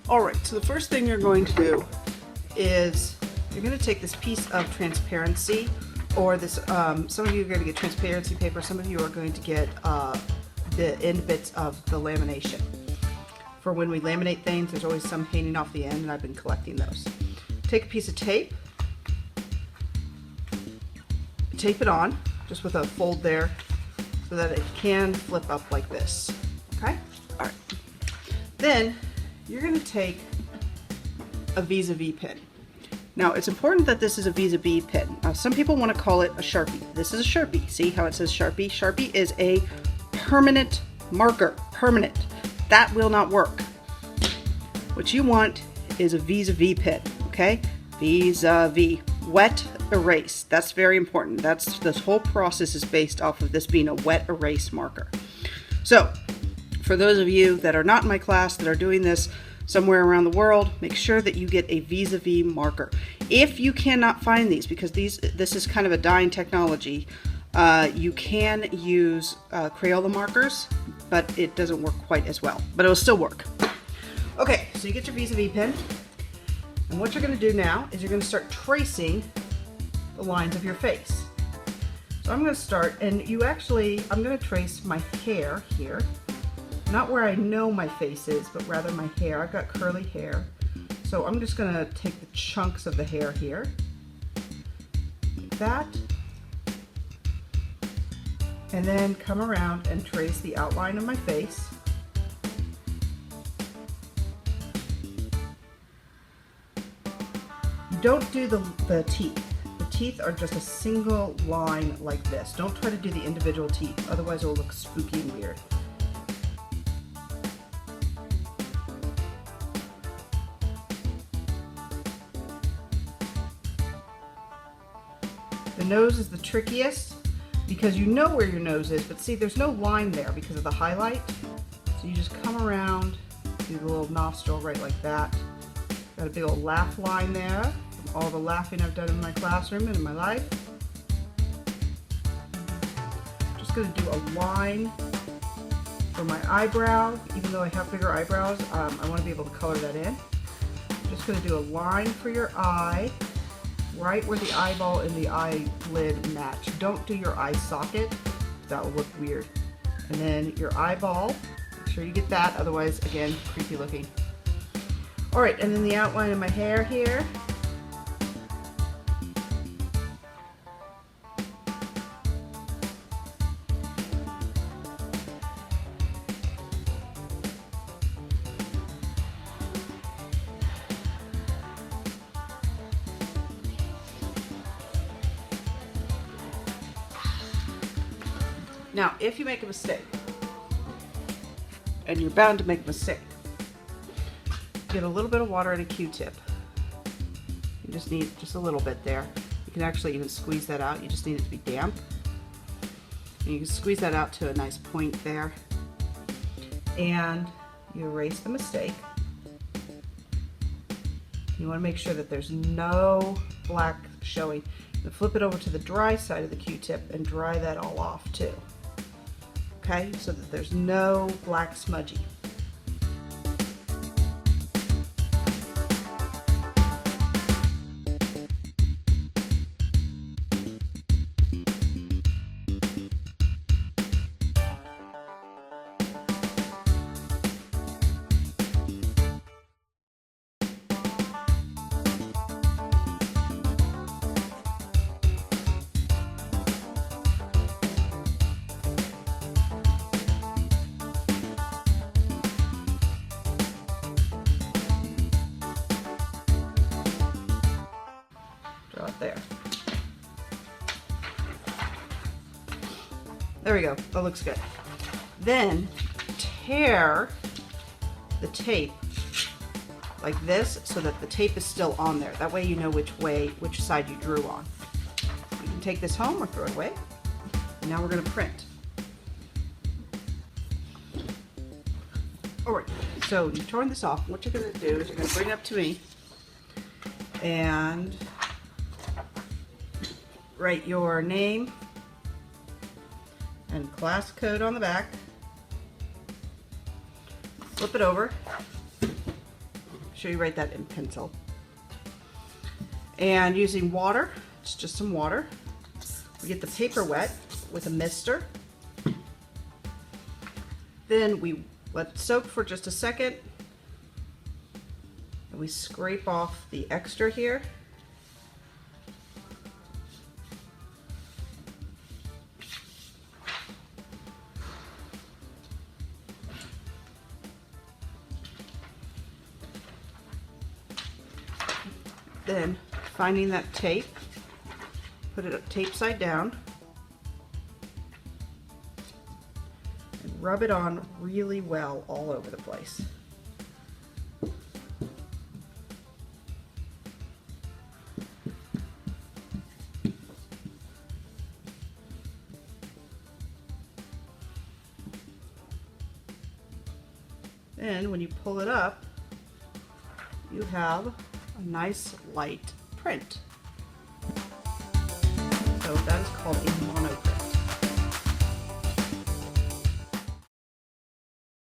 All right, so the first thing you're going to do is you're going to take this piece of transparency, or this, some of you are going to get transparency paper, some of you are going to get the end bits of the lamination. For when we laminate things, there's always some hanging off the end, and I've been collecting those. Take a piece of tape, tape it on, just with a fold there, so that it can flip up like this, okay? All right. Then you're going to take a vis-a-vis pin. Now, it's important that this is a vis-a-vis pin. Now, some people want to call it a Sharpie. This is a Sharpie. See how it says Sharpie? Sharpie is a permanent marker. Permanent. That will not work. What you want is a vis-a-vis pin, okay? Vis-a-vis. Wet erase. That's very important. This whole process is based off of this being a wet erase marker. So, for those of you that are not in my class, that are doing this somewhere around the world, make sure that you get a vis-a-vis marker. If you cannot find these, because this is kind of a dying technology, you can use Crayola markers, but it doesn't work quite as well, but it'll still work. Okay, so you get your vis-a-vis pen, and what you're going to do now is you're going to start tracing the lines of your face. So I'm going to start, and I'm going to trace my hair here. Not where I know my face is, but rather my hair. I've got curly hair. So I'm just going to take the chunks of the hair here, like that, and then come around and trace the outline of my face. You don't do the teeth. The teeth are just a single line like this. Don't try to do the individual teeth, otherwise it will look spooky and weird. The nose is the trickiest because you know where your nose is, but see, there's no line there because of the highlight. So you just come around, do the little nostril right like that. Got a big old laugh line there from all the laughing I've done in my classroom and in my life. Just going to do a line for my eyebrow. Even though I have bigger eyebrows, I want to be able to color that in. Just going to do a line for your eye, right where the eyeball and the eyelid match. Don't do your eye socket, that will look weird. And then your eyeball, make sure you get that, otherwise, again, creepy looking. All right, and then the outline of my hair here. Now, if you make a mistake, and you're bound to make a mistake, get a little bit of water and a Q-tip. You just need just a little bit there. You can actually even squeeze that out. You just need it to be damp. And you can squeeze that out to a nice point there. And you erase the mistake. You want to make sure that there's no black showing. Then flip it over to the dry side of the Q-tip and dry that all off too. Okay, so that there's no black smudgy. There. There we go. That looks good. Then tear the tape like this so that the tape is still on there. That way you know which side you drew on. You can take this home or throw it away. And now we're going to print. All right. So you've torn this off. What you're going to do is you're going to bring it up to me and write your name and class code on the back. Flip it over. show you write that in pencil. And using water, it's just some water. We get the paper wet with a mister. Then we let it soak for just a second. And we scrape off the extra here. Then finding that tape, put it up tape side down, and rub it on really well all over the place. Then when you pull it up, you have a nice light print. So that is called a monoprint.